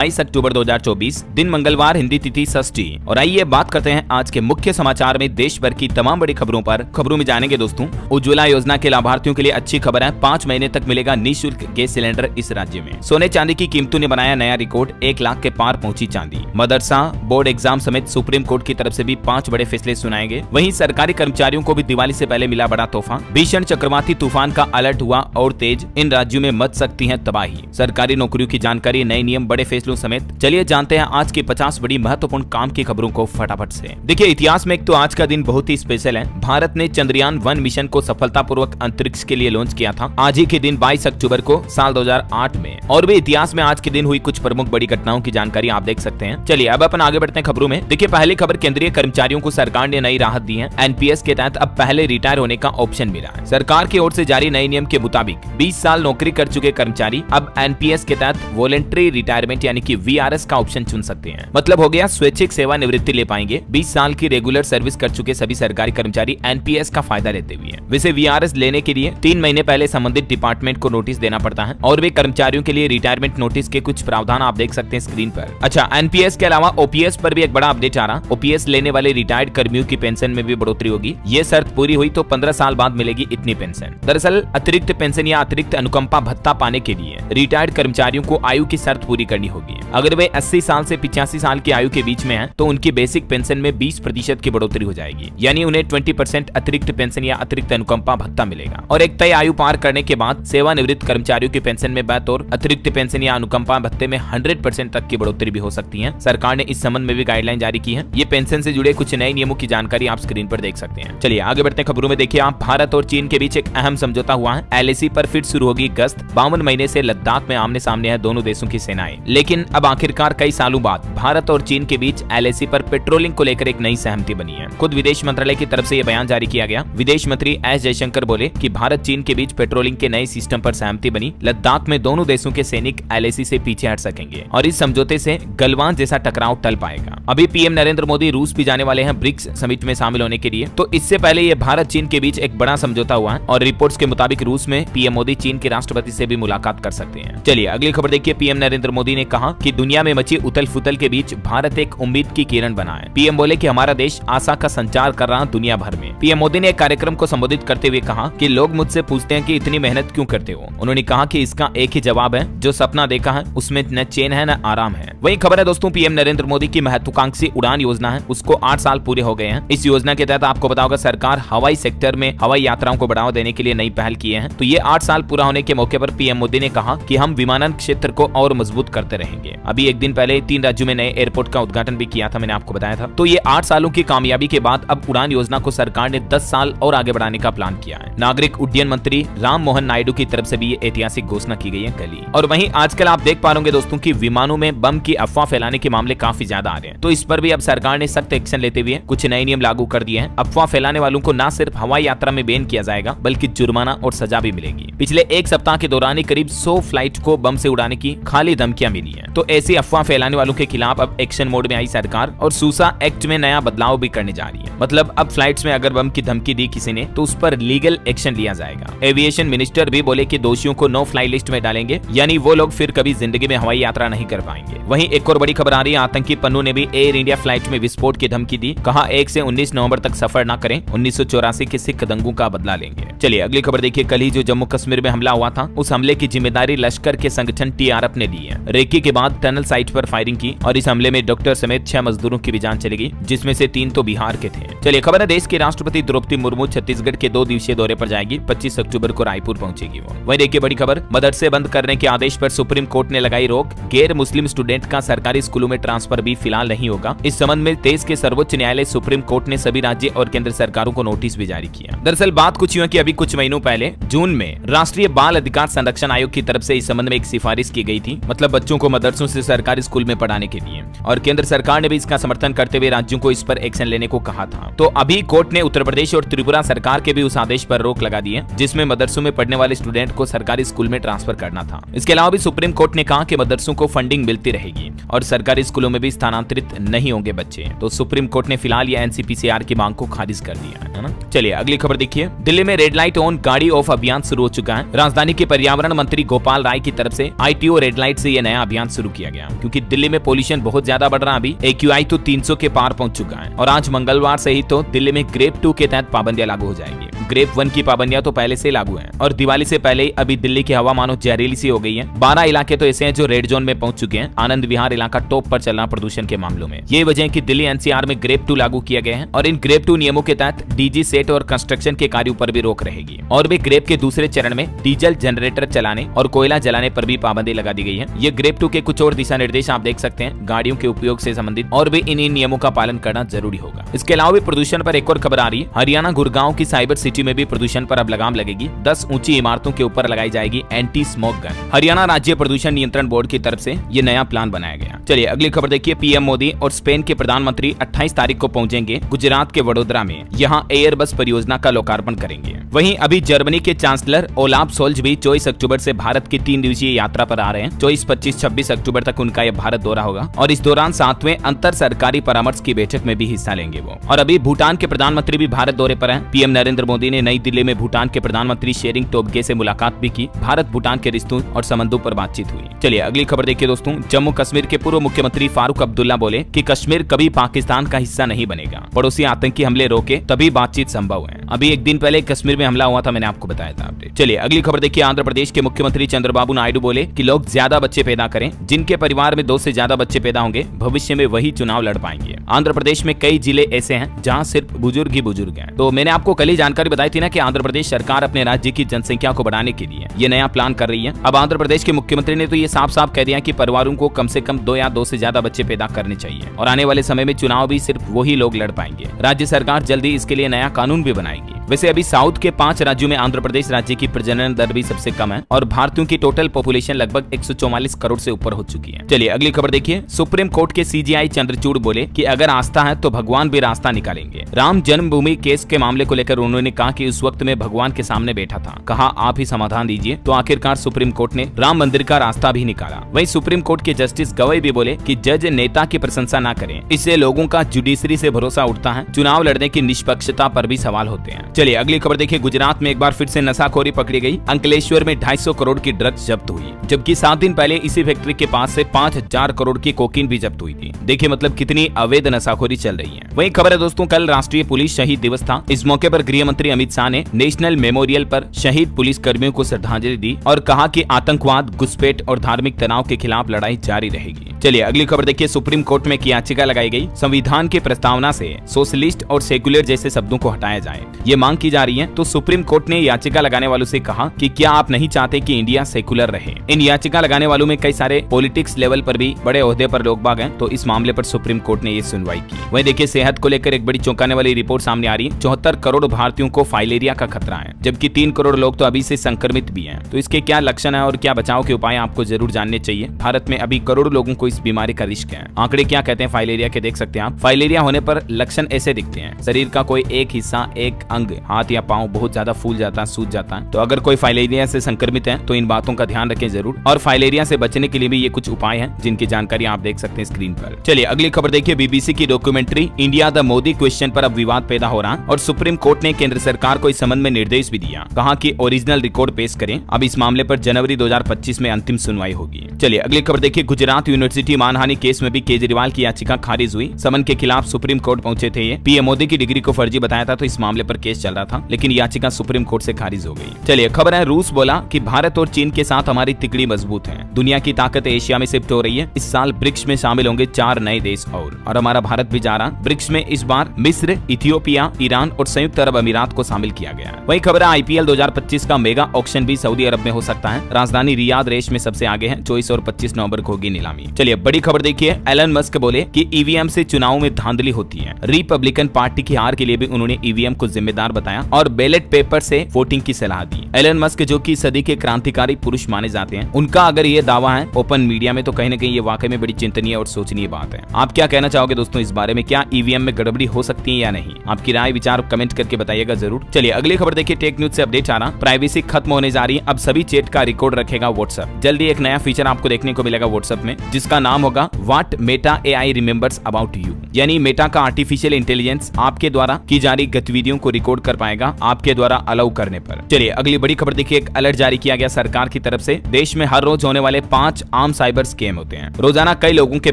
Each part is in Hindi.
22 अक्टूबर 2024 दिन मंगलवार, हिंदी तिथि षष्ठी। और आइए बात करते हैं आज के मुख्य समाचार में देश भर की तमाम बड़ी खबरों में जानेंगे दोस्तों। उज्ज्वला योजना के लाभार्थियों के लिए अच्छी खबर है, 5 महीने तक मिलेगा निःशुल्क गैस सिलेंडर इस राज्य में। सोने चांदी की कीमतों ने बनाया नया रिकॉर्ड, 1 लाख के पार पहुंची चांदी। मदरसा बोर्ड एग्जाम समेत सुप्रीम कोर्ट की तरफ से भी 5 बड़े फैसले सुनाएंगे। वहीं सरकारी कर्मचारियों को भी दिवाली से पहले मिला बड़ा तोहफा। भीषण चक्रवाती तूफान का अलर्ट हुआ और तेज, इन राज्यों में मच सकती है तबाही। सरकारी नौकरियों की जानकारी, नए नियम, बड़े फैसलों समेत। चलिए जानते हैं आज की 50 बड़ी महत्वपूर्ण काम की खबरों को फटाफट से। देखिए इतिहास में एक तो आज का दिन बहुत ही स्पेशल है। भारत ने चंद्रयान 1 मिशन को सफलतापूर्वक अंतरिक्ष के लिए लॉन्च किया था आज ही के दिन 22 अक्टूबर को साल 2008 में। और भी इतिहास में आज के दिन हुई कुछ प्रमुख बड़ी घटनाओं की जानकारी आप देख सकते हैं। चलिए अब अपन आगे बढ़ते हैं खबरों में। देखिए पहली खबर, केंद्रीय कर्मचारियों को सरकार ने नई राहत दी है। एनपीएस के तहत अब पहले रिटायर होने का ऑप्शन मिला है। सरकार की ओर से जारी नए नियम के मुताबिक 20 साल नौकरी कर चुके कर्मचारी अब एनपीएस के तहत वॉलंटरी रिटायरमेंट यानी कि वीआरएस का ऑप्शन चुन सकते हैं। मतलब हो गया स्वैच्छिक सेवानिवृत्ति ले पाएंगे। 20 साल की रेगुलर सर्विस कर चुके सभी सरकारी कर्मचारी एनपीएस का फायदा लेते हुए। वैसे वीआरएस लेने के लिए 3 महीने पहले संबंधित डिपार्टमेंट को नोटिस देना पड़ता है। और वे कर्मचारियों के लिए रिटायरमेंट नोटिस के कुछ प्रावधान आप देख सकते हैं स्क्रीन पर। अच्छा, एनपीएस के अलावा ओपीएस पर भी एक बड़ा अपडेट आ रहा। ओपीएस लेने वाले रिटायर्ड कर्मियों की पेंशन में भी बढ़ोतरी होगी। ये शर्त पूरी हुई तो 15 साल बाद मिलेगी इतनी पेंशन। दरअसल अतिरिक्त पेंशन या अतिरिक्त अनुकंपा भत्ता पाने के लिए रिटायर्ड कर्मचारियों को आयु की शर्त पूरी करनी होगी। अगर वे 80 साल से 85 साल की आयु के बीच में हैं, तो उनकी बेसिक पेंशन में 20% की बढ़ोतरी हो जाएगी। यानी उन्हें 20% अतिरिक्त पेंशन या अतिरिक्त अनुकंपा भत्ता मिलेगा। और एक तय आयु पार करने के बाद सेवानिवृत्त कर्मचारियों की पेंशन में बतौर अतिरिक्त पेंशन या अनुकंपा भत्ते में 100% तक की बढ़ोतरी भी हो सकती है। सरकार ने इस संबंध में भी गाइडलाइन जारी की है। ये पेंशन से जुड़े कुछ नए नियमों की जानकारी आप स्क्रीन पर देख सकते हैं। चलिए आगे बढ़ते हैं खबरों में। देखिए आप, भारत और चीन के बीच एक अहम समझौता हुआ है। एलएसी पर फिर शुरू होगी गश्त। 52 महीने से लद्दाख में आमने सामने है दोनों देशों की सेनाएं। लेकिन अब आखिरकार कई सालों बाद भारत और चीन के बीच एलएसी पर पेट्रोलिंग को लेकर एक नई सहमति बनी है। खुद विदेश मंत्रालय की तरफ से यह बयान जारी किया गया। विदेश मंत्री एस जयशंकर बोले कि भारत चीन के बीच पेट्रोलिंग के नए सिस्टम पर सहमति बनी। लद्दाख में दोनों देशों के सैनिक एलएसी से पीछे हट सकेंगे और इस समझौते से गलवान जैसा टकराव टल पाएगा। अभी पीएम नरेंद्र मोदी रूस भी जाने वाले हैं ब्रिक्स समिट में शामिल होने के लिए। तो इससे पहले ये भारत चीन के बीच एक बड़ा समझौता हुआ है और रिपोर्ट्स के मुताबिक रूस में पीएम मोदी चीन के राष्ट्रपति से भी मुलाकात कर सकते हैं। चलिए अगली खबर देखिए। पीएम नरेंद्र मोदी ने कहा कि दुनिया में मची उथल फुथल के बीच भारत एक उम्मीद की किरण बना है। पीएम बोले कि हमारा देश आशा का संचार कर रहा दुनिया भर में। पीएम मोदी ने एक कार्यक्रम को संबोधित करते हुए कहा कि लोग मुझसे पूछते हैं कि इतनी मेहनत क्यों करते हो। उन्होंने कहा कि इसका एक ही जवाब है, जो सपना देखा है उसमें न चैन है न आराम है। वही खबर है दोस्तों, पीएम नरेंद्र मोदी की महत्वाकांक्षी उड़ान योजना है, उसको 8 साल पूरे हो गए हैं। इस योजना के तहत आपको बताओगे सरकार हवाई सेक्टर में हवाई यात्राओं को बढ़ावा देने के लिए नई पहल किए हैं। तो ये 8 साल पूरा होने के मौके पर पीएम मोदी ने कहा कि हम विमानन क्षेत्र को और मजबूत करते रहेंगे। अभी एक दिन पहले 3 राज्यों में नए एयरपोर्ट का उद्घाटन भी किया था, मैंने आपको बताया था। तो ये 8 सालों की कामयाबी के बाद अब उड़ान योजना को सरकार ने 10 साल और आगे बढ़ाने का प्लान किया है। नागरिक उड्डयन मंत्री राम मोहन नायडू की तरफ से भी ये ऐतिहासिक घोषणा की गई है कल ही। और वहीं आजकल आप देख पा रहे दोस्तों कि विमानों में बम की अफवाह फैलाने के मामले काफी ज्यादा आ रहे हैं। तो इस पर भी अब सरकार ने सख्त एक्शन लेते हुए कुछ नए नियम लागू कर दिए हैं। अफवाह फैलाने वालों को न सिर्फ हवाई यात्रा में बैन किया जाएगा बल्कि जुर्माना और सजा भी मिलेगी। पिछले 1 सप्ताह के दौरान ही करीब 100 फ्लाइट को बम से उड़ाने की खाली धमकियां मिली है। तो ऐसी अफवाह फैलाने वालों के खिलाफ अब एक्शन मोड में आई सरकार और सूसा एक्ट में नया बदलाव भी करने जा रही है। मतलब अब फ्लाइट्स में अगर बम की धमकी दी किसी ने तो उस पर लीगल एक्शन लिया जाएगा। एविएशन मिनिस्टर भी बोले कि दोषियों को नो फ्लाई लिस्ट में डालेंगे, यानी वो लोग फिर कभी जिंदगी में हवाई यात्रा नहीं कर पाएंगे। वहीं एक और बड़ी खबर आ रही है, आतंकी पन्नू ने भी एयर इंडिया फ्लाइट में विस्फोट की धमकी दी। कहा 1 से 19 नवंबर तक सफर न करें, 1984 के सिख दंगों का बदला लेंगे। चलिए अगली खबर देखिए। कल ही जो जम्मू कश्मीर में हमला हुआ था, उस हमले की जिम्मेदारी लश्कर के संगठन टीआरएफ ने ली है। रेकी के बाद टनल साइट पर फायरिंग की और इस हमले में डॉक्टर समेत 6 मजदूरों की भी जान चली गई, जिसमें से 3 तो बिहार के थे। चलिए खबर है, देश के राष्ट्रपति द्रौपदी मुर्मू छत्तीसगढ़ के 2 दिवसीय दौरे पर जाएगी। 25 अक्टूबर को रायपुर पहुंचेगी वो। वही देखिए बड़ी खबर, मदरसे बंद करने के आदेश पर सुप्रीम कोर्ट ने लगाई रोक। गैर मुस्लिम स्टूडेंट का सरकारी स्कूलों में ट्रांसफर भी फिलहाल नहीं होगा। इस संबंध में देश के सर्वोच्च न्यायालय सुप्रीम कोर्ट ने सभी राज्य और केंद्र सरकारों को नोटिस भी जारी किया। दरअसल बात कुछ यूं है कि अभी कुछ महीनों पहले जून में राष्ट्रीय बाल अधिकार संरक्षण आयोग की तरफ से इस संबंध में एक सिफारिश की गई थी, मतलब बच्चों को मदरसों से सरकारी स्कूल में पढ़ाने के लिए। और केंद्र सरकार ने भी इसका समर्थन करते हुए राज्यों को इस पर एक्शन लेने को कहा था। तो अभी कोर्ट ने उत्तर प्रदेश और त्रिपुरा सरकार के भी उस आदेश पर रोक लगा दी है, जिसमें मदरसों में पढ़ने वाले स्टूडेंट को सरकारी स्कूल में ट्रांसफर करना था। इसके अलावा भी सुप्रीम कोर्ट ने कहा कि मदरसों को फंडिंग मिलती रहेगी। जाएगी और सरकारी स्कूलों में भी स्थानांतरित नहीं होंगे बच्चे। तो सुप्रीम कोर्ट ने फिलहाल ये एनसीपीसीआर की मांग को खारिज कर दिया है ना। चलिए अगली खबर देखिए। दिल्ली में रेड लाइट ऑन गाड़ी ऑफ अभियान शुरू हो चुका है। राजधानी के पर्यावरण मंत्री गोपाल राय की तरफ से आईटीओ रेड लाइट से यह नया अभियान शुरू किया गया, क्योंकि दिल्ली में पोल्यूशन बहुत ज्यादा बढ़ रहा है। अभी AQI तो 300 के पार पहुंच चुका है और आज मंगलवार से ही तो दिल्ली में ग्रेप 2 के तहत पाबंदियां लागू हो जाएंगी। ग्रेप 1 की पाबंदियां तो पहले से लागू हैं और दिवाली से पहले ही अभी दिल्ली की हवा मानो जहरीली सी हो गई है। 12 इलाके तो ऐसे हैं जो रेड जोन में पहुंच चुके हैं। आनंद विहार इलाका टॉप पर चल रहा प्रदूषण के मामलों में। ये वजह है कि दिल्ली NCR में ग्रेप 2 लागू किया गया है और इन ग्रेप 2 नियमों के तहत डीजी सेट और कंस्ट्रक्शन के कार्यों पर भी रोक रहेगी और वे ग्रेप के दूसरे चरण में डीजल जनरेटर चलाने और कोयला जलाने पर भी पाबंदी लगा दी गई है। ये ग्रेप 2 के कुछ और दिशा निर्देश आप देख सकते हैं गाड़ियों के उपयोग से संबंधित, और भी इन नियमों का पालन करना जरूरी होगा। इसके अलावा भी प्रदूषण पर एक और खबर आ रही है। हरियाणा गुड़गांव की साइबर सिटी में भी प्रदूषण पर अब लगाम लगेगी। 10 ऊंची इमारतों के ऊपर लगाई जाएगी एंटी स्मोक गन। हरियाणा राज्य प्रदूषण नियंत्रण बोर्ड की तरफ से ये नया प्लान बनाया गया। चलिए अगली खबर देखिए। पीएम मोदी और स्पेन के प्रधानमंत्री 28 तारीख को पहुंचेंगे गुजरात के वडोदरा में। यहाँ एयरबस परियोजना का लोकार्पण करेंगे। वहीं अभी जर्मनी के चांसलर ओलाफ सोल्ज भी 24 अक्टूबर से भारत की 3 दिवसीय यात्रा पर आ रहे हैं। 24, 25, 26 अक्टूबर तक उनका यह भारत दौरा होगा और इस दौरान 7वें अंतर सरकारी परामर्श की बैठक में भी हिस्सा लेंगे वो। और अभी भूटान के प्रधानमंत्री भी भारत दौरे पर हैं। पीएम नरेंद्र मोदी ने नई दिल्ली में भूटान के प्रधानमंत्री शेरिंग टोब्गे से मुलाकात भी की। भारत भूटान के रिश्तों और संबंधों पर बातचीत हुई। चलिए अगली खबर देखिए दोस्तों। जम्मू कश्मीर के पूर्व मुख्यमंत्री फारूक अब्दुल्ला बोले कि कश्मीर कभी पाकिस्तान का हिस्सा नहीं बनेगा। पड़ोसी आतंकी हमले रोके तभी बातचीत संभव है। अभी एक दिन पहले कश्मीर में हमला हुआ था, मैंने आपको बताया था अपडेट। चलिए अगली खबर देखिए। आंध्र प्रदेश के मुख्यमंत्री चंद्रबाबू नायडू बोले कि लोग ज्यादा बच्चे पैदा करें। जिनके परिवार में 2 से ज्यादा बच्चे पैदा होंगे भविष्य में वही चुनाव लड़ पाएंगे। आंध्र प्रदेश में कई जिले ऐसे हैं जहां सिर्फ बुजुर्ग ही बुजुर्ग हैं। तो मैंने आपको कल ही जानकारी बताई थी ना कि आंध्र प्रदेश सरकार अपने राज्य की जनसंख्या को बढ़ाने के लिए ये नया प्लान कर रही है। अब आंध्र प्रदेश के मुख्यमंत्री ने तो ये साफ साफ कह दिया कि परिवारों को कम से कम 2 या 2 से ज्यादा बच्चे पैदा करने चाहिए और आने वाले समय में चुनाव भी सिर्फ वही लोग लड़ पाएंगे। राज्य सरकार जल्दी इसके लिए नया कानून भी बनाएगी। वैसे अभी साउथ के 5 राज्यों में आंध्र प्रदेश राज्य की प्रजनन दर भी सबसे कम है और भारतीयों की टोटल पॉपुलेशन लगभग 144 करोड़ से ऊपर हो चुकी है। चलिए अगली खबर देखिए। सुप्रीम कोर्ट के CJI चंद्रचूड़ बोले कि अगर आस्था है तो भगवान भी रास्ता निकालेंगे। राम जन्मभूमि केस के मामले को लेकर उन्होंने कहा कि उस वक्त में भगवान के सामने बैठा था, कहा आप ही समाधान दीजिए। तो आखिरकार सुप्रीम कोर्ट ने राम मंदिर का रास्ता भी निकाला। वहीं सुप्रीम कोर्ट के जस्टिस गवई भी बोले कि जज नेता की प्रशंसा न करें, इससे लोगों का जुडिशरी से भरोसा उठता है। चुनाव लड़ने की निष्पक्षता पर भी सवाल होते हैं। चलिए अगली खबर देखिए। गुजरात में एक बार फिर से नशाखोरी पकड़ी गई। अंकलेश्वर में 250 करोड़ की ड्रग्स जब्त हुई, जबकि 7 दिन पहले इसी फैक्ट्री के पास से 5000 करोड़ की कोकीन भी जब्त हुई थी। देखिए मतलब कितनी अवैध नशाखोरी चल रही है। वहीं खबर है दोस्तों, कल राष्ट्रीय पुलिस शहीद दिवस था। इस मौके पर गृह मंत्री अमित शाह ने नेशनल मेमोरियल पर शहीद पुलिस कर्मियों को श्रद्धांजलि दी और कहा कि आतंकवाद, घुसपैठ और धार्मिक तनाव के खिलाफ लड़ाई जारी रहेगी। चलिए अगली खबर देखिए। सुप्रीम कोर्ट में एक याचिका लगाई गई। संविधान की प्रस्तावना से सोशलिस्ट और सेक्युलर जैसे शब्दों को हटाया जाए, ये मांग की जा रही है। तो सुप्रीम कोर्ट ने याचिका लगाने वालों से कहा कि क्या आप नहीं चाहते कि इंडिया सेक्युलर रहे। इन याचिका लगाने वालों में कई सारे पॉलिटिक्स लेवल पर भी बड़े ओहदे पर लोग बाग हैं। तो इस मामले पर सुप्रीम कोर्ट ने ये सुनवाई की। वहीं देखिए सेहत को लेकर एक बड़ी चौंकाने वाली रिपोर्ट सामने आ रही है। 74 करोड़ भारतीयों को फाइलेरिया का खतरा है, जबकि 3 करोड़ लोग तो अभी से संक्रमित भी हैं। तो इसके क्या लक्षण है और क्या बचाव के उपाय आपको जरूर जानने चाहिए। भारत में अभी करोड़ों लोगों को इस बीमारी का रिस्क है। आंकड़े क्या कहते हैं फाइलेरिया के, देख सकते हैं आप। फाइलेरिया होने पर लक्षण ऐसे दिखते हैं। शरीर का कोई एक हिस्सा, एक अंग, हाथ या पांव बहुत ज्यादा फूल जाता है, सूज जाता है। तो अगर कोई फाइलेरिया से संक्रमित है तो इन बातों का ध्यान रखें जरूर। और फाइलेरिया से बचने के लिए भी ये कुछ उपाय हैं जिनकी जानकारी आप देख सकते हैं स्क्रीन पर। चलिए अगली खबर देखिए। बीबीसी की documentary India the Modi question पर अब विवाद पैदा हो रहा है और सुप्रीम कोर्ट ने केंद्र सरकार को इस संबंध में निर्देश भी दिया। कहा कि ओरिजिनल रिकॉर्ड पेश करें। अब इस मामले पर जनवरी 2025 में अंतिम सुनवाई होगी। चलिए अगली खबर देखिए। गुजरात यूनिवर्सिटी मानहानि केस में भी केजरीवाल की याचिका खारिज हुई। समन के खिलाफ सुप्रीम कोर्ट पहुंचे थे। ये पीएम मोदी की डिग्री को फर्जी बताया था, तो इस मामले पर केस चल रहा था, लेकिन याचिका सुप्रीम कोर्ट से खारिज हो गई। चलिए खबर है। रूस बोला कि भारत और चीन के साथ हमारी तिकड़ी मजबूत है। दुनिया की ताकत एशिया में शिफ्ट हो रही है। इस साल ब्रिक्स में शामिल होंगे 4 नए देश और हमारा भारत भी जा रहा। ब्रिक्स में इस बार मिस्र, इथियोपिया, ईरान और संयुक्त अरब अमीरात को शामिल किया गया है। वही खबर है IPL 2025 का मेगा ऑक्शन भी सऊदी अरब में हो सकता है। राजधानी रियाद रेस में सबसे आगे है। 24 और 25 नवंबर को होगी नीलामी। चलिए बड़ी खबर देखिए। एलन मस्क बोले कि EVM से चुनाव में धांधली होती है। रिपब्लिकन पार्टी की हार के लिए भी उन्होंने EVM को जिम्मेदार मददगार बताया और बैलेट पेपर से वोटिंग की सलाह दी। एलन मस्क जो कि सदी के क्रांतिकारी पुरुष माने जाते हैं, उनका अगर ये दावा है ओपन मीडिया में तो कहीं न कहीं ये वाकई में बड़ी चिंतनीय और सोचनीय बात है। आप क्या कहना चाहोगे दोस्तों इस बारे में? क्या ईवीएम में गड़बड़ी हो सकती है या नहीं? आपकी राय विचार कमेंट करके बताइएगा जरूर। चलिए अगली खबर देखिए, टेक न्यूज से अपडेट आ रहा, प्राइवेसी खत्म होने जा रही है, अब सभी चैट का रिकॉर्ड रखेगा व्हाट्सएप। जल्दी एक नया फीचर आपको देखने को मिलेगा व्हाट्सएप में, जिसका नाम होगा what Meta AI remembers about you, यानी मेटा का आर्टिफिशियल इंटेलिजेंस आपके द्वारा की जा रही गतिविधियों को रिकॉर्ड कर पाएगा आपके द्वारा अलाउ करने पर। चलिए अगली बड़ी खबर देखिए, एक अलर्ट जारी किया गया सरकार की तरफ से। देश में हर रोज होने वाले 5 आम साइबर स्कैम होते हैं। रोजाना कई लोगों के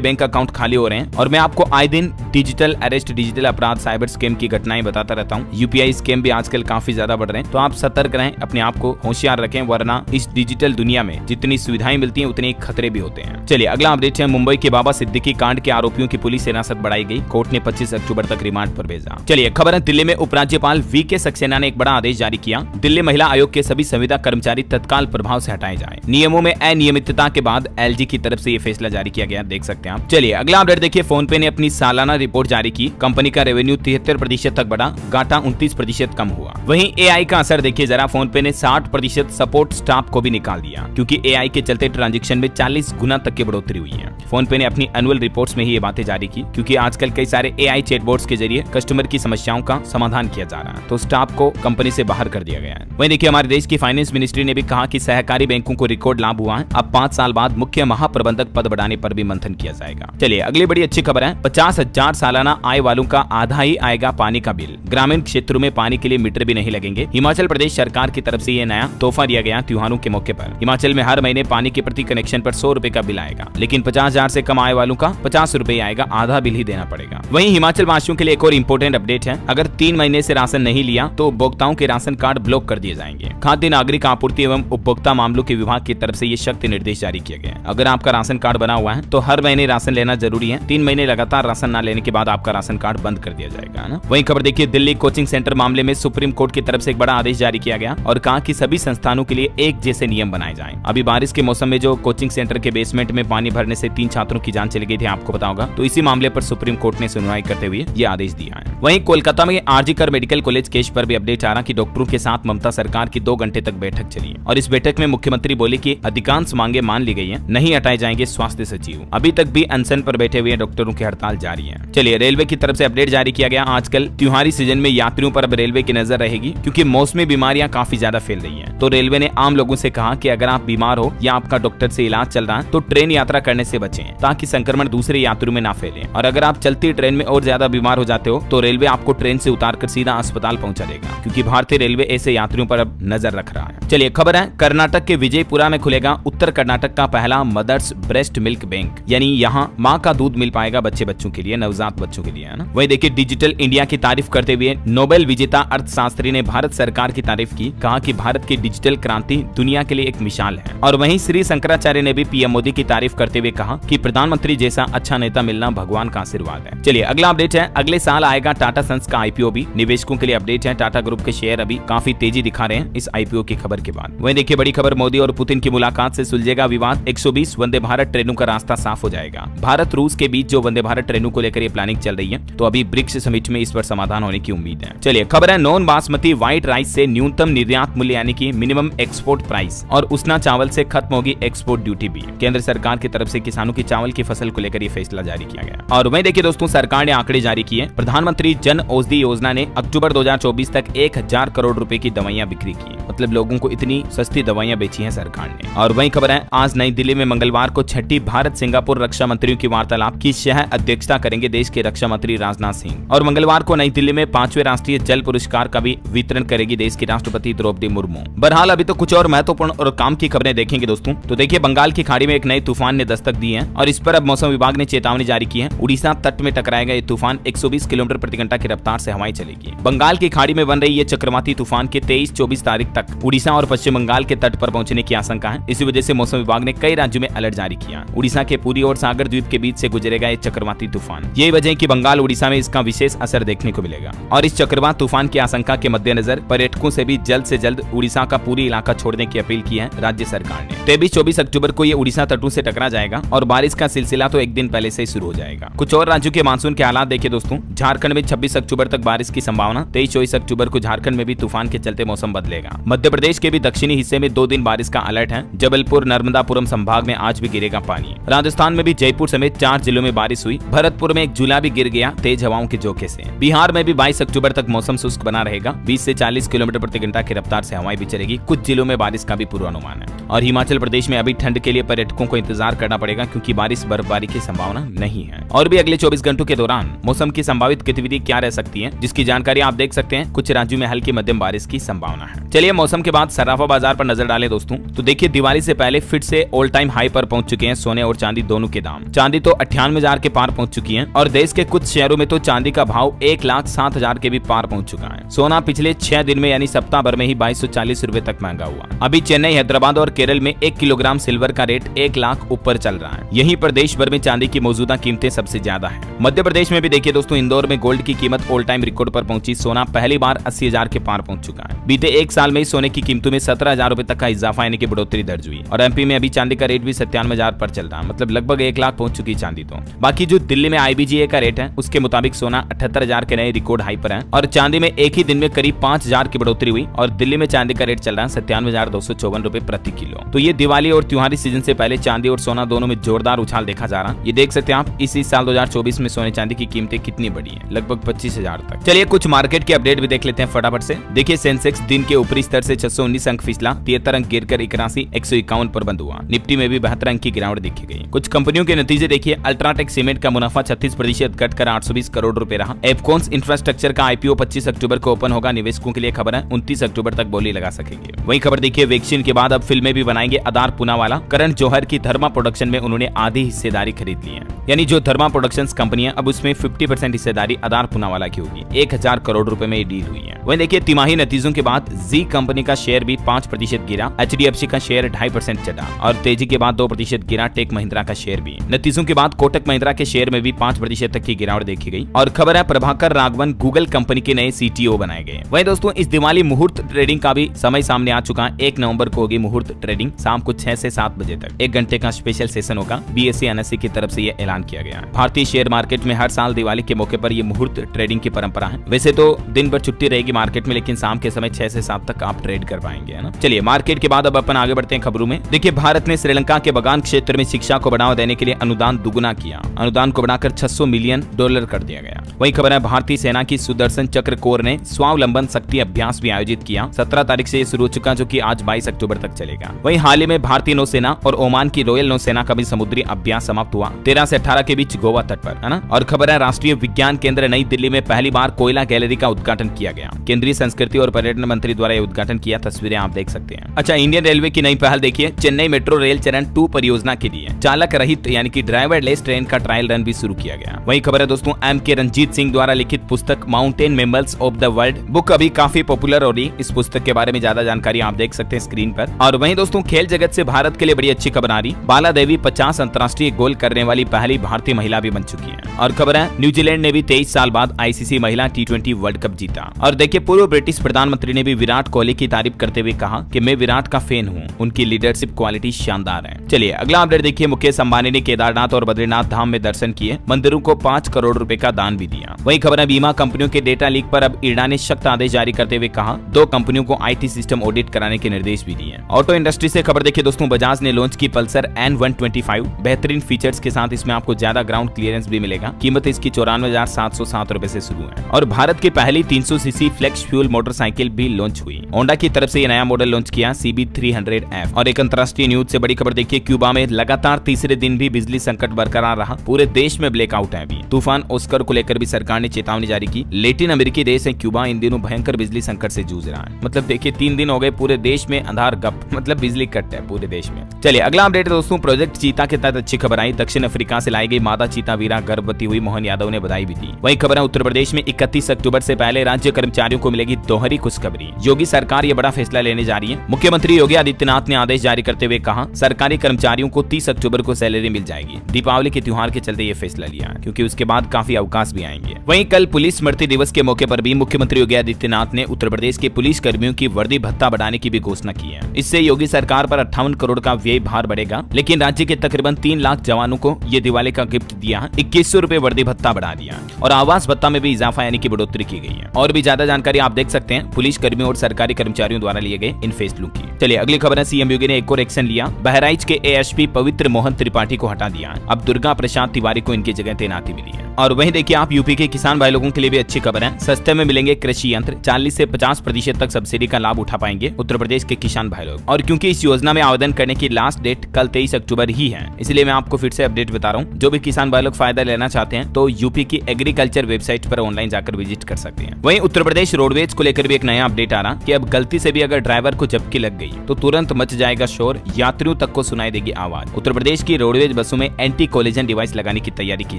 बैंक अकाउंट खाली हो रहे हैं और मैं आपको आए दिन डिजिटल अरेस्ट, डिजिटल अपराध, साइबर स्कैम की घटनाएं बताता रहता हूं। यूपीआई स्कैम भी आजकल काफी ज्यादा बढ़ रहे हैं, तो आप सतर्क रहें, अपने आप को होशियार रखें, वरना इस डिजिटल दुनिया में जितनी सुविधाएं मिलती हैं उतने खतरे भी होते हैं। चलिए अगला अपडेट है, मुंबई के बाबा सिद्दीकी कांड के आरोपियों की पुलिस हिरासत बढ़ाई गई, कोर्ट ने 25 अक्टूबर तक रिमांड पर भेजा। चलिए खबर है, दिल्ली में उपराज्यपाल वीके सक्सेना ने एक बड़ा आदेश जारी किया, दिल्ली महिला आयोग के सभी संविदा कर्मचारी तत्काल प्रभाव से हटाए जाएं। नियमों में अनियमितता के बाद एलजी की तरफ से ये फैसला जारी किया गया, देख सकते हैं आप। चलिए अगला अपडेट देखिए, फोन पे ने अपनी सालाना रिपोर्ट जारी की, कंपनी का रेवेन्यू 73% तक बढ़ा, घाटा 29% कम हुआ। वहीं एआई का असर देखिए जरा, फोन पे ने 60% सपोर्ट स्टाफ को भी निकाल दिया, क्योंकि एआई के चलते ट्रांजैक्शन में 40 गुना तक की बढ़ोतरी हुई है। फोन पे ने अपनी एनुअल रिपोर्ट्स में ही ये बातें जारी की, क्योंकि आजकल कई सारे एआई चैटबॉट्स के जरिए कस्टमर की समस्याओं का समाधान किया जा रहा है, तो स्टाफ को कंपनी से बाहर कर दिया गया है। वहीं देखिए हमारे देश की फाइनेंस मिनिस्ट्री ने भी कहा कि सहकारी बैंकों को रिकॉर्ड लाभ हुआ है, अब 5 साल बाद मुख्य महाप्रबंधक पद बढ़ाने पर भी मंथन किया जाएगा। चलिए अगली बड़ी अच्छी खबर है, 50,000 सालाना आय वालों का आधा ही आएगा पानी का बिल, ग्रामीण क्षेत्रों में पानी के लिए मीटर भी नहीं लगेंगे। हिमाचल प्रदेश सरकार की तरफ से ये नया तोहफा दिया गया त्योहारों के मौके पर। हिमाचल में हर महीने पानी के प्रति कनेक्शन पर 100 रुपए का बिल आएगा, लेकिन 50,000 से कम आय वालों का 50 रुपए आएगा, आधा बिल ही देना पड़ेगा। वहीं हिमाचल वासियों के लिए एक और इम्पोर्टेंट अपडेट है, अगर 3 महीने से राशन नहीं लिया तो उपभोक्ताओं के राशन कार्ड ब्लॉक कर दिए जाएंगे। खाद्य नागरिक आपूर्ति एवं उपभोक्ता मामलों के विभाग की तरफ से ये सख्त निर्देश जारी किया गया है। अगर आपका राशन कार्ड बना हुआ है तो हर महीने राशन लेना जरूरी है, 3 महीने लगातार राशन न लेने के बाद आपका राशन कार्ड बंद कर दिया जाएगा ना। वहीं खबर देखिए, दिल्ली कोचिंग सेंटर मामले में सुप्रीम कोर्ट की तरफ से एक बड़ा आदेश जारी किया गया और कहा कि सभी संस्थानों के लिए एक जैसे नियम बनाए जाएं। अभी बारिश के मौसम में जो कोचिंग सेंटर के बेसमेंट में पानी भरने से 3 छात्रों की जान चली गई थी, आपको पता होगा, तो इसी मामले पर सुप्रीम कोर्ट ने सुनवाई करते हुए ये आदेश दिया है। वहीं कोलकाता में आरजीकर मेडिकल कॉलेज केस पर भी अपडेट आ रहा कि डॉक्टरों के साथ ममता सरकार की 2 घंटे तक बैठक चली और इस बैठक में मुख्यमंत्री बोले कि अधिकांश मांगे मान ली गई हैं, नहीं हटाए जाएंगे स्वास्थ्य सचिव। अभी तक भी अनशन पर बैठे हुए डॉक्टरों की हड़ताल जारी है। चलिए रेलवे की तरफ से अपडेट जारी किया गया, आजकल त्योहारी सीजन में यात्रियों पर अब रेलवे की नजर रहेगी, क्योंकि मौसमी बीमारियां काफी ज्यादा फैल रही हैं। तो रेलवे ने आम लोगों से कहा कि अगर आप बीमार हो या आपका डॉक्टर से इलाज चल रहा है तो ट्रेन यात्रा करने से बचें, ताकि संक्रमण दूसरे यात्रियों में ना फैले। और अगर आप चलती ट्रेन में और ज्यादा बीमार हो जाते हो तो रेलवे आपको ट्रेन से उतारकर सीधा अस्पताल पहुंचा देगा, क्योंकि भारतीय रेलवे ऐसे यात्रियों पर अब नजर रख रहा है। चलिए खबर है, कर्नाटक के विजयपुरा में खुलेगा उत्तर कर्नाटक का पहला मदर्स ब्रेस्ट मिल्क बैंक, यानी यहाँ माँ का दूध मिल पाएगा बच्चों के लिए, नवजात बच्चों के लिए, है ना। वही देखिए डिजिटल इंडिया की तारीफ करते हुए नोबेल विजेता अर्थशास्त्री ने भारत सरकार की तारीफ की, कहा कि भारत की डिजिटल क्रांति दुनिया के लिए एक मिसाल है। और वहीं श्री शंकराचार्य ने भी पीएम मोदी की तारीफ करते हुए कहा कि प्रधानमंत्री जैसा अच्छा नेता मिलना भगवान का आशीर्वाद है। चलिए अगला अपडेट है, अगले साल आएगा टाटा सन्स का आईपीओ भी, निवेशकों के लिए अपडेट है, टाटा ग्रुप के शेयर अभी काफी तेजी दिखा रहे हैं इस आईपीओ की खबर के बाद। वहीं देखिए बड़ी खबर, मोदी और पुतिन की मुलाकात से सुलझेगा विवाद, 120 वंदे भारत ट्रेनों का रास्ता साफ हो जाएगा। भारत रूस के बीच जो वंदे भारत ट्रेनों को लेकर ये प्लानिंग चल रही है, तो अभी ब्रिक्स समिट में इस पर समाधान होने की उम्मीद है। चलिए खबर है, नॉन बासमती व्हाइट राइस से न्यूनतम निर्यात मूल्य यानी कि मिनिमम एक्सपोर्ट प्राइस, और उसना चावल से खत्म होगी एक्सपोर्ट ड्यूटी भी। केंद्र सरकार की तरफ से किसानों की चावल की फसल को लेकर ये फैसला जारी किया गया। और वहीं देखिए दोस्तों, सरकार ने आंकड़े जारी किए, प्रधानमंत्री जन औषधि योजना ने अक्टूबर 2024 तक 1000 करोड़ रुपए की दवाइयां बिक्री की, मतलब लोगों को इतनी सस्ती दवाइयां बेची हैं सरकार ने। और वहीं खबर है, आज नई दिल्ली में मंगलवार को 6ठी भारत सिंगापुर रक्षा मंत्रियों की वार्तालाप की सह अध्यक्षता करेंगे देश के रक्षा मंत्री राजनाथ सिंह। और मंगलवार को नई दिल्ली में 5वें राष्ट्रीय जल पुरस्कार का भी वितरण करेगी देश की राष्ट्रपति द्रौपदी मुर्मू। बहरहाल अभी तो कुछ और महत्वपूर्ण और काम की खबरें देखेंगे दोस्तों। तो देखिए, बंगाल की खाड़ी में एक नए तूफान ने दस्तक दी है और इस पर अब मौसम विभाग ने चेतावनी जारी की है। उड़ीसा तट में टकराएगा ये तूफान, 120 किलोमीटर प्रति घंटा की रफ्तार से हवाएं चलेगी। बंगाल की खाड़ी में बन रही ये चक्रवाती तूफान के 23-24 तारीख तक उड़ीसा और पश्चिम बंगाल के तट पर पहुंचने की आशंका है। इसी वजह से मौसम विभाग ने कई राज्यों में अलर्ट जारी किया। उड़ीसा के पुरी और सागर द्वीप के बीच से गुजरेगा ये चक्रवाती तूफान। यही वजह है कि बंगाल उड़ीसा में इसका विशेष असर देखने को मिलेगा। और इस चक्रवात तूफान की आशंका के मद्देनजर पर्यटकों से भी जल्द से जल्द उड़ीसा का पूरी इलाका छोड़ने की अपील की है राज्य सरकार ने। 23-24 अक्टूबर को ये उड़ीसा तटों से टकरा जाएगा और बारिश का सिलसिला तो एक दिन पहले से ही शुरू हो जाएगा। कुछ और राज्यों के मानसून के हालात देखिए दोस्तों, झारखंड में 26 अक्टूबर तक बारिश की संभावना, 23-24 अक्टूबर को झारखंड में भी तूफान के चलते मौसम बदलेगा। मध्य प्रदेश के भी दक्षिणी हिस्से में 2 दिन बारिश का अलर्ट है। जबलपुर नर्मदापुरम संभाग में आज भी गिरेगा पानी। राजस्थान में भी जयपुर समेत 4 जिलों में बारिश हुई। भरतपुर में एक झूला भी गिर गया तेज हवाओं के झोंके से। बिहार में भी 22 अक्टूबर तक मौसम शुष्क बना रहेगा। 20 से 40 किलोमीटर प्रति घंटा की रफ्तार से हवाएं भी चलेगी। कुछ जिलों में बारिश का भी पूर्वानुमान है। और हिमाचल प्रदेश में अभी ठंड के लिए पर्यटकों को इंतजार करना पड़ेगा, क्योंकि बारिश बर्फबारी की संभावना नहीं है। और भी अगले 24 घंटों के दौरान मौसम की संभावित गतिविधि क्या रह सकती है, जिसकी जानकारी आप देख सकते हैं। कुछ राज्यों में हल्की मध्यम बारिश की संभावना है। चलिए मौसम के बाद सराफा बाजार पर नजर डालें दोस्तों। तो देखिए, दिवाली से पहले फिर से ऑल टाइम हाई पर पहुंच चुके हैं सोने और चांदी दोनों के दाम। चांदी तो 98,000 के पार पहुंच चुकी है और देश के कुछ शहरों में तो चांदी का भाव 1,07,000 के भी पार पहुंच चुका है। सोना पिछले 6 दिन में यानी सप्ताह भर में ही 2240 रुपए तक महंगा हुआ। अभी चेन्नई, हैदराबाद और केरल में 1 किलोग्राम सिल्वर का रेट 1 लाख ऊपर चल रहा है। यहीं पर देश भर में चांदी की मौजूदा कीमतें सबसे ज्यादा है। मध्य प्रदेश में भी देखिए दोस्तों, इंदौर में गोल्ड की कीमत ऑल टाइम रिकॉर्ड पर पहुंची। सोना पहली बार 80,000 के पार पहुंच चुका है। बीते 1 साल में सोने की कीमतों में 17,000 रुपए तक का इजाफा यानी कि बढ़ोतरी दर्ज हुई। और एमपी में अभी चांदी का रेट भी 97,000 पर चल रहा है, मतलब लगभग 1 लाख पहुंच चुकी चांदी। तो बाकी जो दिल्ली में IBGA का रेट है उसके मुताबिक सोना 78,000 के नए रिकॉर्ड हाई पर है और चांदी में एक ही दिन में करीब 5,000 की बढ़ोतरी हुई। और दिल्ली में चांदी का रेट चल रहा है 97,254 रुपए प्रति किलो। तो ये दिवाली और त्योहारी सीजन से पहले चांदी और सोना दोनों में जोरदार उछाल देखा जा रहा है। ये देख सकते हैं आप इसी साल 2024 में सोने चांदी की कीमतें कितनी बढ़ी है, लगभग 25,000 तक। चलिए कुछ मार्केट के अपडेट भी देख लेते हैं फटाफट से। देखिए, सेंसेक्स दिन के ऊपरी स्तर से 619 अंक फिसला, 73 अंक गिरकर 81,151 पर बंद हुआ। निफ्टी में भी 72 अंक की गिरावट देखी गई। कुछ कंपनियों के नतीजे देखिए। अल्ट्राटेक सीमेंट का मुनाफा 36% घटकर 820 करोड़ रुपए रहा। एफकॉन्स इंफ्रास्ट्रक्चर का IPO 25 अक्टूबर को ओपन होगा। निवेशकों के लिए खबर है 29 अक्टूबर तक बोली लगा सकेंगे। वही खबर देखिए, वैक्सीन के बाद अब फिल्में भी बनाएंगे अदार पूनावाला। करण जौहर की धर्मा प्रोडक्शन में उन्होंने आधी हिस्सेदारी खरीद ली है, यानी जो धर्मा प्रोडक्शंस कंपनी है अब उसमें 50% हिस्सेदारी अदार पूनावाला की होगी। 1,000 करोड़ रुपए में ये डील हुई है। वहीं देखिए, तिमाही नतीजों के बाद जी कंपनी का शेयर भी 5% गिरा। HDFC का शेयर 2.5% चढ़ा और तेजी के बाद 2% गिरा टेक महिंद्रा का शेयर भी। नतीजों के बाद कोटक महिंद्रा के शेयर में भी 5% तक की गिरावट देखी गई। और खबर है, प्रभाकर राघवन गूगल कंपनी के नए CTO बनाए गए। वहीं दोस्तों, इस दिवाली मुहूर्त ट्रेडिंग का भी समय सामने आ चुका है। 1 नवंबर को होगी मुहूर्त ट्रेडिंग, शाम को 6 से 7 बजे तक 1 घंटे का स्पेशल सेशन होगा। BSE NSE की तरफ से यह ऐलान किया गया है। भारतीय शेयर मार्केट में हर साल दिवाली के मौके पर यह मुहूर्त ट्रेडिंग की परंपरा है। वैसे तो दिन भर छुट्टी रहेगी मार्केट में, लेकिन शाम के समय 6 से 7 तक आप ट्रेड कर पाएंगे, है ना। चलिए मार्केट के बाद अब अपन आगे बढ़ते हैं खबरों में। देखिए, भारत ने श्रीलंका के बगान क्षेत्र में शिक्षा को बढ़ावा देने के लिए अनुदान दुगुना किया। अनुदान को बढ़ाकर $600 मिलियन कर दिया गया। वही खबर है, भारतीय सेना की सुदर्शन चक्र कोर ने स्वावलंबन शक्ति अभ्यास भी आयोजित किया। 17 तारीख से ये शुरू हो चुका, जो कि आज 22 अक्टूबर तक चलेगा। वही हाल ही में भारतीय नौसेना और ओमान की रॉयल नौसेना का भी समुद्री अभ्यास समाप्त हुआ 13 से 18 के बीच गोवा तट पर, है ना। और खबर है, राष्ट्रीय विज्ञान केंद्र नई दिल्ली में पहली बार कोयला गैलरी का उद्घाटन किया गया। केंद्रीय संस्कृति और पर्यटन मंत्री द्वारा यह उद्घाटन किया। तस्वीरें आप देख सकते हैं। अच्छा, इंडियन रेलवे की नई पहल देखिए। चेन्नई मेट्रो रेल चरण 2 परियोजना के लिए चालक रहित यानी कि ड्राइवरलेस ट्रेन का ट्रायल रन भी शुरू किया गया। वही खबर है दोस्तों, MK रंजीत सिंह द्वारा लिखित पुस्तक mountain mammals of the world book अभी काफी पॉपुलर हो रही। इस पुस्तक के बारे में ज्यादा जानकारी आप देख सकते हैं स्क्रीन पर। और वहीं दोस्तों, खेल जगत से भारत के लिए बड़ी अच्छी खबर आ रही। बाला देवी 50 अंतर्राष्ट्रीय गोल करने वाली पहली भारतीय महिला भी बन चुकी है। और खबर है, न्यूजीलैंड ने भी 23 साल बाद ICC महिला T20 वर्ल्ड कप जीता। और देखिए, पूर्व ब्रिटिश प्रधानमंत्री ने भी विराट कोहली की तारीफ करते हुए कहा कि मैं विराट का फैन हूँ, उनकी लीडरशिप क्वालिटी शानदार है। चलिए अगला अपडेट देखिए। मुकेश अंबानी ने केदारनाथ और बद्रीनाथ धाम में दर्शन किए, मंदिरों को 5 करोड़ रुपए का दान भी दिया। वही खबर है, बीमा कंपनियों के डेटा लीक पर अब इरडा ने सख्त आदेश जारी करते हुए कहा 2 कंपनियों को IT सिस्टम ऑडिट कराने के निर्देश भी दिए। ऑटो इंडस्ट्री से खबर देखिए दोस्तों, बजाज ने लॉन्च की पल्सर N125 बेहतरीन फीचर्स के साथ। इसमें आपको ज्यादा ग्राउंड क्लियरेंस भी मिलेगा। कीमत इसकी 94,707 रुपए से शुरू है। और भारत की पहली 300 सीसी फ्लेक्स फ्यूल मोटरसाइकिल भी लॉन्च हुई। होंडा की तरफ से ये नया मॉडल लॉन्च किया CB300F। और एक अंतर्राष्ट्रीय न्यूज से बड़ी खबर देखिए, क्यूबा में लगातार तीसरे दिन भी बिजली संकट बरकरार रहा। पूरे देश में ब्लैकआउट है। अभी तूफान ऑस्कर को लेकर भी सरकार ने चेतावनी जारी की। लैटिन अमेरिकी देश है क्यूबा, इन दिनों भयंकर बिजली संकट से जूझ रहा है। मतलब देखिए, 3 दिन हो गए पूरे देश में अंधार गप, मतलब बिजली कट है पूरे देश में। चलिए अगला अपडेट दोस्तों, प्रोजेक्ट चीता के तहत अच्छी खबर आई। दक्षिण अफ्रीका से लाई गई मादा चीता वीरा गर्भवती हुई, मोहन यादव ने बधाई भी दी। वही खबर है, उत्तर प्रदेश में 31 अक्टूबर से पहले राज्य कर्मचारियों को मिलेगी दोहरी खुशखबरी। योगी सरकार ये बड़ा फैसला लेने जा रही है। मुख्यमंत्री योगी आदित्यनाथ ने आदेश जारी करते हुए कहा सरकारी कर्मचारियों को 30 अक्टूबर को सैलरी मिल जाएगी। दीपावली के त्योहार के चलते ये फैसला लिया है, क्योंकि उसके बाद काफी अवकाश भी आएंगे। पाएंगे। वहीं कल पुलिस स्मृति दिवस के मौके पर भी मुख्यमंत्री योगी आदित्यनाथ ने उत्तर प्रदेश के पुलिस कर्मियों की वर्दी भत्ता बढ़ाने की भी घोषणा की है। इससे योगी सरकार पर 58 करोड़ का व्यय भार बढ़ेगा, लेकिन राज्य के तकरीबन 3 लाख जवानों को ये दिवाली का गिफ्ट दिया, 2100 रुपए वर्दी भत्ता बढ़ा दिया और आवास भत्ता में भी इजाफा यानी कि बढ़ोतरी की गई है। और भी ज्यादा जानकारी आप देख सकते हैं पुलिस कर्मियों और सरकारी कर्मचारियों द्वारा लिए गए इन फैसलों की। चलिए अगली खबर है, सीएम योगी ने एक और एक्शन लिया, बहराइच के एएसपी पवित्र मोहन त्रिपाठी को हटा दिया, अब दुर्गा प्रसाद तिवारी को इनकी जगह तैनाती मिली है। और वहीं देखिए आप यूपी के किसान भाई लोगों के लिए भी अच्छी खबर है, सस्ते में मिलेंगे कृषि यंत्र, 40 से 50% तक सब्सिडी का लाभ उठा पाएंगे उत्तर प्रदेश के किसान भाई लोग। और क्योंकि इस योजना में आवेदन करने की लास्ट डेट कल 23 अक्टूबर ही है, इसलिए मैं आपको फिर से अपडेट बता रहा हूँ। जो भी किसान भाई लोग फायदा लेना चाहते हैं तो यूपी की एग्रीकल्चर वेबसाइट पर ऑनलाइन जाकर विजिट कर सकते हैं। वहीं उत्तर प्रदेश रोडवेज को लेकर भी एक नया अपडेट आ रहा कि अब गलती से भी अगर ड्राइवर को झपकी लग गई तो तुरंत मच जाएगा शोर, यात्रियों तक को सुनाई देगी आवाज। उत्तर प्रदेश की रोडवेज बसों में एंटी कोलिजन डिवाइस लगाने की तैयारी की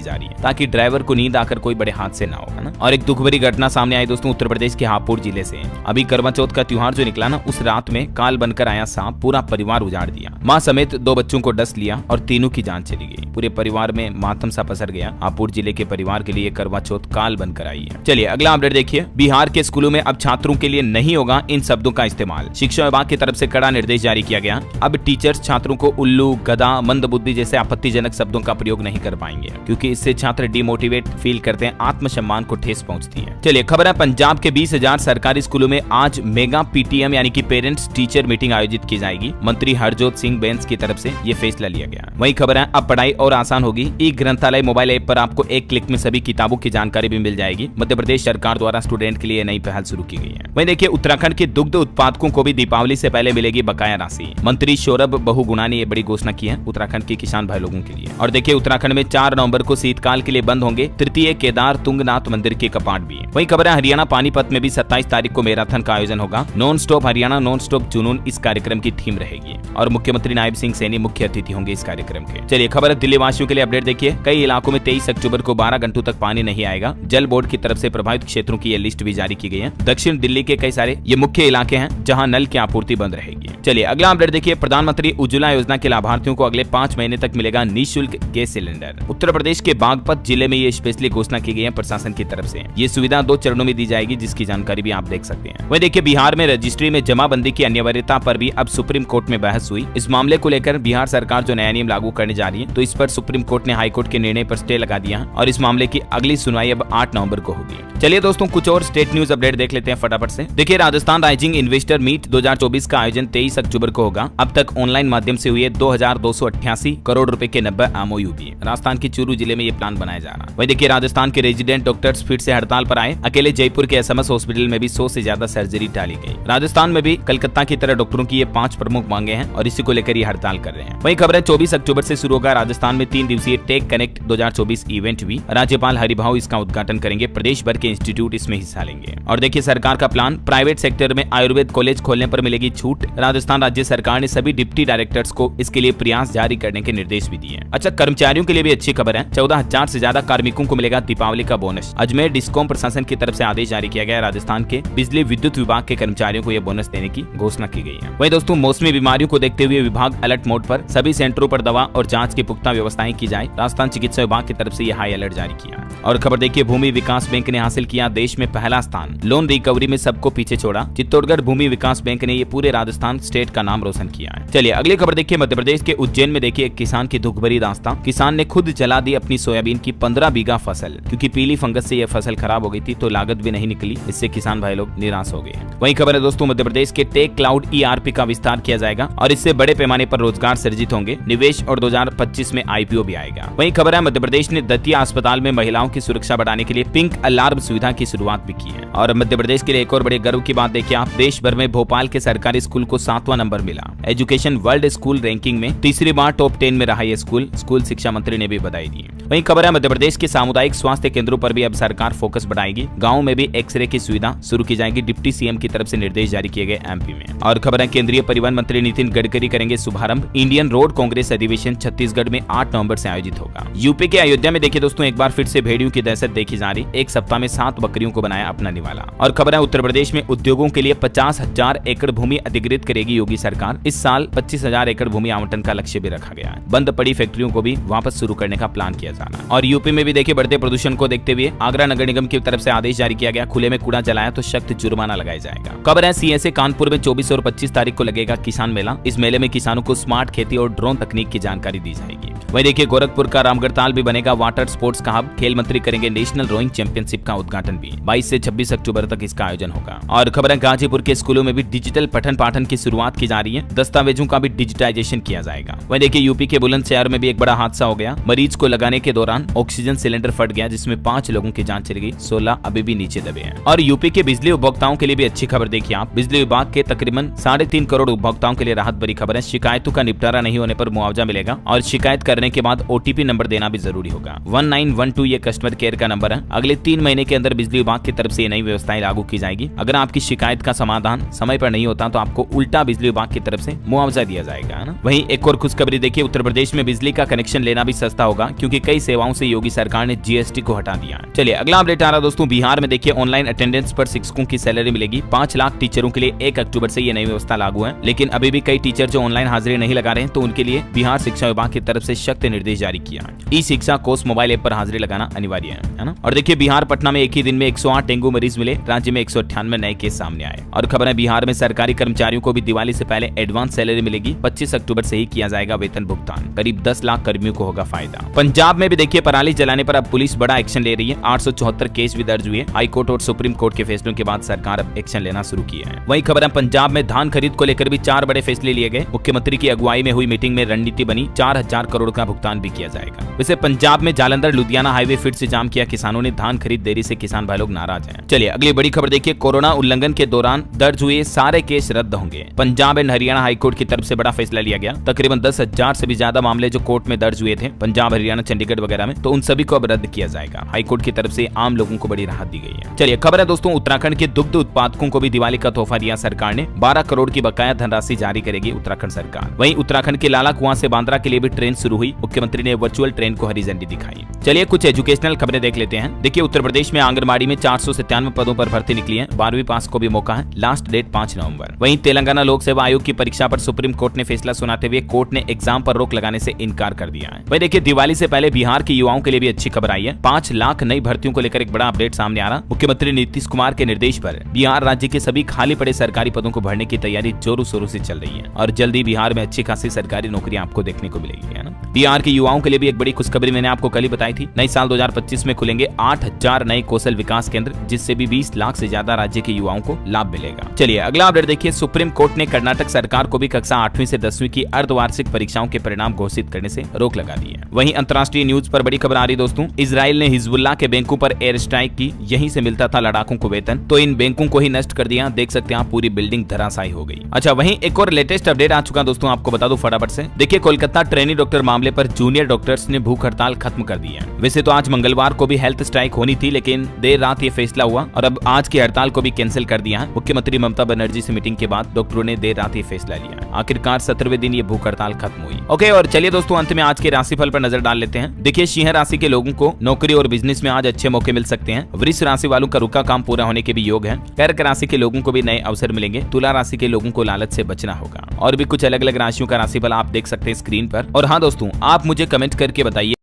जा रही है ताकि ड्राइवर को नींद आकर कोई बड़े हादसे ना हो, है ना। और एक दुख भरी घटना सामने आई दोस्तों उत्तर प्रदेश के हापुड़ जिले से। अभी करवा चौथ का त्योहार जो निकला ना, उस रात में काल बनकर आया सांप पूरा परिवार उजाड़ दिया, मां समेत 2 बच्चों को डस लिया और तीनों की जान चली गई। पूरे परिवार में मातम सा पसर गया। हापुड़ जिले के परिवार के लिए करवा चौथ काल बनकर आई है। चलिए अगला अपडेट देखिए, बिहार के स्कूलों में अब छात्रों के लिए नहीं होगा इन शब्दों का इस्तेमाल, शिक्षा विभाग की तरफ से कड़ा निर्देश जारी किया गया। अब टीचर्स छात्रों को उल्लू, गधा, मंदबुद्धि जैसे आपत्तिजनक शब्दों का प्रयोग नहीं कर पाएंगे, क्योंकि इससे छात्र डिमोटिवेट फील करते हैं, आत्मसम्मान को ठेस पहुंचती है। चलिए खबर है, पंजाब के 20,000 सरकारी स्कूलों में आज मेगा पीटीएम यानी कि पेरेंट्स टीचर मीटिंग आयोजित की जाएगी। मंत्री हरजोत सिंह बैंस की तरफ से ये फैसला लिया गया। वही खबर है, अब पढ़ाई और आसान होगी, ई ग्रंथालय मोबाइल ऐप पर आपको एक क्लिक में सभी किताबों की जानकारी भी मिल जाएगी। मध्य प्रदेश सरकार द्वारा स्टूडेंट के लिए नई पहल शुरू की गई है। वहीं देखिए उत्तराखंड के दुग्ध उत्पादकों को भी दीपावली से पहले मिलेगी बकाया राशि, मंत्री सौरभ बहुगुणा ने ये बड़ी घोषणा की है उत्तराखंड के किसान भाई लोगों के लिए। और देखिए उत्तराखंड में 4 नवंबर को शीतकाल के लिए बंद होंगे तृतीय केदार तुंगनाथ मंदिर के कपाट भी। वहीं खबर है, हरियाणा पानीपत में भी 27 तारीख को मैराथन का आयोजन होगा। Non stop Haryana, non stop जुनून इस कार्यक्रम की थीम रहेगी और मुख्यमंत्री नायब सिंह सैनी मुख्य अतिथि होंगे इस कार्यक्रम के। चलिए खबर है, दिल्ली वासियों के लिए अपडेट देखिए, कई इलाकों में 23 अक्टूबर को 12 घंटों तक पानी नहीं आएगा। जल बोर्ड की तरफ से प्रभावित क्षेत्रों की यह लिस्ट भी जारी की गई है। दक्षिण दिल्ली के कई सारे ये मुख्य इलाके हैं जहां नल की आपूर्ति बंद रहेगी। चलिए अगला अपडेट देखिए, प्रधानमंत्री उज्ज्वला योजना के लाभार्थियों को अगले 5 महीने तक मिलेगा निःशुल्क गैस सिलेंडर। उत्तर प्रदेश के बागपत जिले में ये स्पेशली घोषणा की गई है प्रशासन की तरफ से। ये सुविधा 2 चरणों में दी जाएगी, जिसकी जानकारी भी आप देख सकते हैं। वहीं देखिए बिहार में रजिस्ट्री में जमाबंदी की अनिवार्यता पर भी अब सुप्रीम कोर्ट में बहस हुई। इस मामले को लेकर बिहार सरकार जो नया नियम लागू करने जा रही है, तो इस पर सुप्रीम कोर्ट ने हाई कोर्ट के निर्णय पर स्टे लगा दिया और इस मामले की अगली सुनवाई अब 8 नवंबर को होगी। चलिए दोस्तों कुछ और स्टेट न्यूज अपडेट देख लेते हैं फटाफट से। देखिए राजस्थान राइजिंग इन्वेस्टर मीट 2024 का आयोजन 23 अक्टूबर को होगा। अब तक ऑनलाइन माध्यम से हुए 2288 करोड़ रुपए के 90 एमओयू भी। राजस्थान के चूरू जिले में ये प्लान बनाया जा रहा है। वहीं देखिए राजस्थान के रेजिडेंट डॉक्टर्स फिर से हड़ताल पर आए। अकेले जयपुर के एसएमएस हॉस्पिटल में भी 100 से ज्यादा सर्जरी टाली गई। राजस्थान में भी कलकत्ता की तरह डॉक्टरों की ये 5 प्रमुख मांगे हैं और इसी को लेकर ये हड़ताल कर रहे हैं। वहीं खबर है 24 अक्टूबर से शुरू होगा राजस्थान में 3 दिवसीय टेक कनेक्ट 2024 इवेंट भी। राज्यपाल हरिभाऊ इसका उद्घाटन करेंगे। प्रदेश भर के इंस्टीट्यूट इसमें हिस्सा लेंगे। और देखिए सरकार का प्लान, प्राइवेट सेक्टर में आयुर्वेद कॉलेज खोलने पर मिलेगी छूट। राजस्थान राज्य सरकार ने सभी डिप्टी डायरेक्टर्स को इसके लिए प्रयास जारी करने के निर्देश भी दिए। अच्छा कर्मचारियों के लिए भी अच्छी खबर है, 14,000 से ज्यादा कार्मिकों को मिलेगा दीपावली का बोनस। अजमेर डिस्कॉम प्रशासन की तरफ से आदेश जारी किया गया। राजस्थान के बिजली विद्युत विभाग के कर्मचारियों को यह बोनस देने की घोषणा की गई है। वहीं दोस्तों मौसमी बीमारियों को देखते हुए विभाग अलर्ट मोड पर, सभी सेंटरों पर दवा और जांच की पुख्ता व्यवस्थाएं की जाए। राजस्थान चिकित्सा विभाग की तरफ से यह हाई अलर्ट जारी किया। और खबर देखिए भूमि विकास बैंक ने हासिल किया देश में पहला स्थान, लोन रिकवरी में सबको पीछे छोड़ा। चित्तौड़गढ़ भूमि विकास बैंक ने ये पूरे राजस्थान स्टेट का नाम रोशन किया है। चलिए अगली खबर देखिए, मध्य प्रदेश के उज्जैन में देखिए एक किसान की दुख भरी दास्तां। किसान ने खुद जला दी अपनी सोयाबीन की 15 बीघा फसल, क्योंकि पीली फंगस से यह फसल खराब हो गई थी तो लागत भी नहीं निकली। इससे किसान भाई लोग निराश हो गए। वहीं खबर है दोस्तों मध्य प्रदेश के टेक क्लाउड ईआरपी का विस्तार किया जाएगा और इससे बड़े पैमाने पर रोजगार सृजित होंगे। निवेश और 2025 में आईपीओ भी आएगा। वहीं खबर है मध्य प्रदेश ने दतिया अस्पताल में महिलाओं की सुरक्षा बढ़ाने के लिए पिंक अलार्म सुविधा की शुरुआत भी की है। और मध्य प्रदेश के लिए एक और बड़े गर्व की बात देखिए आप, देश भर में भोपाल के सरकारी स्कूल को 7वां नंबर मिला। एजुकेशन वर्ल्ड स्कूल रैंकिंग में तीसरी बार टॉप 10 में रहा यह स्कूल शिक्षा मंत्री ने भी बधाई दी। वहीं खबर है मध्य प्रदेश के सामुदायिक स्वास्थ्य केंद्रों पर भी अब सरकार फोकस बढ़ाएगी। गाँव में भी एक्सरे की सुविधा शुरू की जाएगी। डिप्टी सीएम की तरफ से निर्देश जारी किए गए एमपी में। और खबर है केंद्रीय परिवहन मंत्री नितिन गडकरी करेंगे शुभारंभ। इंडियन रोड कांग्रेस अधिवेशन छत्तीसगढ़ में 8 नवंबर से आयोजित होगा। यूपी के अयोध्या में देखिए दोस्तों एक बार फिर से भेड़ियों की दहशत देखी जा रही। एक सप्ताह में 7 बकरियों को बनाया अपना निवाला। और खबर है उत्तर प्रदेश में उद्योगों के लिए 50,000 एकड़ भूमि अधिग्रहित करेगी योगी सरकार। इस साल 25,000 एकड़ भूमि आवंटन का लक्ष्य भी रखा गया है। बंद पड़ी फैक्ट्रियों को भी वापस शुरू करने का प्लान किया जा रहा है। और यूपी में में भी देखिए बढ़ते प्रदूषण को देखते हुए आगरा नगर निगम की तरफ से आदेश जारी किया गया, खुले में कूड़ा जलाया तो सख्त जुर्माना लगाया जाएगा। खबर है सीएसए कानपुर में 24 और 25 तारीख को लगेगा किसान मेला। इस मेले में किसानों को स्मार्ट खेती और ड्रोन तकनीक की जानकारी दी जाएगी। वहीं देखिए गोरखपुर का रामगढ़ताल भी बनेगा वाटर स्पोर्ट्स का हब। खेल मंत्री करेंगे नेशनल रोइंग चैंपियनशिप का उद्घाटन भी। 22 से 26 अक्टूबर तक इसका आयोजन होगा। और खबर है गाजीपुर के स्कूलों में भी डिजिटल पठन पाठन की शुरुआत की जा रही है। दस्तावेजों का भी डिजिटाइजेशन किया जाएगा। वहीं देखिए यूपी के बुलंदशहर में भी एक बड़ा हादसा हो गया। मरीज को लगाने के दौरान ऑक्सीजन सिलेंडर फट गया, जिसमें 5 लोगों की जान चली गई, 16 अभी भी नीचे दबे हैं। और यूपी के बिजली उपभोक्ताओं के लिए भी अच्छी खबर देखिए आप। बिजली विभाग के तकरीबन 3.5 करोड़ उपभोक्ताओं के लिए राहत भरी खबर है। शिकायतों का निपटारा नहीं होने पर मुआवजा मिलेगा और शिकायत करने के बाद ओटीपी नंबर देना भी जरूरी होगा। 1912 ये कस्टमर केयर का नंबर है। अगले 3 महीने के अंदर बिजली विभाग की तरफ से ये नई व्यवस्थाएं लागू की जाएगी। अगर आपकी शिकायत का समाधान समय पर नहीं होता तो आपको उल्टा बिजली विभाग की तरफ से मुआवजा दिया जाएगा, है ना। वहीं एक और खुशखबरी देखिए, उत्तर प्रदेश में बिजली का कनेक्शन लेना भी सस्ता होगा क्योंकि कई सेवाओं से योगी सरकार ने जीएसटी को हटा दिया। चलिए अगला अपडेट आ रहा दोस्तों, बिहार में देखिए ऑनलाइन अटेंडेंस पर शिक्षकों की सैलरी मिलेगी। 5 लाख टीचरों के लिए 1 अक्टूबर से ये नई व्यवस्था लागू है। लेकिन अभी भी कई टीचर जो ऑनलाइन हाजिरी नहीं लगा रहे हैं, तो उनके लिए बिहार शिक्षा विभाग की तरफ से सख्त निर्देश जारी किया है। ई शिक्षा कोर्स मोबाइल ऐप पर हाजिरी लगाना अनिवार्य है ना। और देखिए बिहार पटना में एक ही दिन में 108 डेंगू मरीज मिले। राज्य में 198 नए केस सामने आए। और खबर है बिहार में सरकारी कर्मचारियों को भी दिवाली से पहले एडवांस सैलरी मिलेगी। 25 अक्टूबर से ही किया जाएगा वेतन भुगतान। करीब 10 लाख कर्मियों को होगा फायदा। पंजाब में भी देखिए पराली जलाने पर अब पुलिस बड़ा एक्शन ले रही है। 874 केस भी दर्ज हुए। हाईकोर्ट और सुप्रीम कोर्ट के फैसलों के बाद सरकार अब एक्शन लेना शुरू किया है। वहीं खबर है पंजाब में धान खरीद को लेकर भी 4 बड़े फैसले लिए गए। मुख्यमंत्री की अगुवाई में हुई मीटिंग में रणनीति बनी। 4000 करोड़ का भुगतान भी किया जाएगा। वैसे पंजाब में जालंधर लुधियाना हाईवे फिर से जाम किया। किसानों ने धान खरीद देरी से किसान भाई लोग नाराज हैं। चलिए अगली बड़ी खबर देखिए, कोरोना उल्लंघन के दौरान दर्ज हुए सारे केस रद्द होंगे। पंजाब एंड हरियाणा हाईकोर्ट की तरफ से बड़ा फैसला लिया गया। तकरीबन 10,000 से भी ज्यादा मामले जो कोर्ट में दर्ज हुए थे पंजाब हरियाणा चंडीगढ़ वगैरह में, तो उन सभी को अब रद्द किया जाएगा। हाईकोर्ट की तरफ से आम लोगों को बड़ी राहत दी गई है। चलिए खबर है दोस्तों, उत्तराखंड के दुग्ध उत्पादकों को भी दिवाली का तोहफा दिया सरकार ने। 12 करोड़ की बकाया धनराशि जारी करेगी उत्तराखंड सरकार। वहीं उत्तराखंड के लाला कुआं से बांद्रा के लिए भी ट्रेन शुरू हुई। मुख्यमंत्री ने वर्चुअल ट्रेन को हरी झंडी दिखाई। चलिए कुछ एजुकेशनल खबरें देख लेते हैं। देखिए उत्तर प्रदेश में आंगनबाड़ी में 497 पदों पर भर्ती निकली है। 12वीं पास को भी मौका है। लास्ट डेट 5 नवंबर। वहीं तेलंगाना लोक सेवा आयोग की परीक्षा पर सुप्रीम कोर्ट ने फैसला सुनाते हुए कोर्ट ने एग्जाम पर रोक लगाने से इनकार कर दिया है। वहीं देखिए दिवाली से पहले बिहार के युवाओं के लिए भी अच्छी खबर आई है। 5 लाख नई भर्तियों को लेकर एक बड़ा अपडेट सामने आ रहा। मुख्यमंत्री नीतीश कुमार के निर्देश पर बिहार राज्य के सभी खाली पड़े सरकारी पदों को भरने की तैयारी जोरों शोरों से चल रही है और जल्दी बिहार में अच्छी खासी सरकारी नौकरियां आपको देखने को मिलेगी, है ना। बिहार के युवाओं के लिए भी एक बड़ी खुशखबरी मैंने आपको कल ही बताई थी। नई साल 2025 में खुलेंगे 8000 नए कौशल विकास केंद्र, जिससे भी 20 लाख से ज्यादा राज्य के युवाओं को लाभ मिलेगा। चलिए अगला अपडेट देखिए, सुप्रीम कोर्ट ने कर्नाटक सरकार को भी कक्षा 8वीं से 10वीं की अर्धवार्षिक परीक्षाओं के परिणाम घोषित करने से रोक लगा दी है। वहीं अंतर्राष्ट्रीय न्यूज पर बड़ी खबर आ रही दोस्तों, इजराइल ने हिजबुल्लाह के बैंकों पर एयर स्ट्राइक की। यहीं से मिलता था लड़ाकों को वेतन, तो इन बैंकों को ही नष्ट कर दिया। देख सकते हैं पूरी बिल्डिंग धराशायी हो गई। अच्छा वहीं एक और लेटेस्ट अपडेट आ चुका दोस्तों, आपको बता दूं फटाफट से। देखिए कोलकाता ट्रेनी डॉक्टर मामले पर जूनियर डॉक्टर्स ने भूख हड़ताल खत्म कर दी है। वैसे तो आज मंगलवार को भी हेल्थ स्ट्राइक होनी थी, लेकिन देर रात ये फैसला हुआ और अब आज की हड़ताल को भी कैंसिल कर दिया है। मुख्यमंत्री ममता बनर्जी से मीटिंग के बाद डॉक्टरों ने देर रात ये फैसला लिया। आखिरकार 17वें दिन ये भूख हड़ताल खत्म हुई। ओके, और चलिए दोस्तों अंत में आज के राशिफल पर नजर डाल लेते हैं। देखिए सिंह राशि के लोगों को नौकरी और बिजनेस में आज अच्छे मौके मिल सकते हैं। वृष राशि वालों का रुका काम पूरा होने के भी योग है। कर्क राशि के लोगों को भी नए अवसर मिलेंगे। तुला राशि के लोगों को लालच से बचना होगा। और भी कुछ अलग अलग राशियों का राशिफल आप देख सकते हैं स्क्रीन पर। और हाँ दोस्तों, आप मुझे कमेंट करके बताइए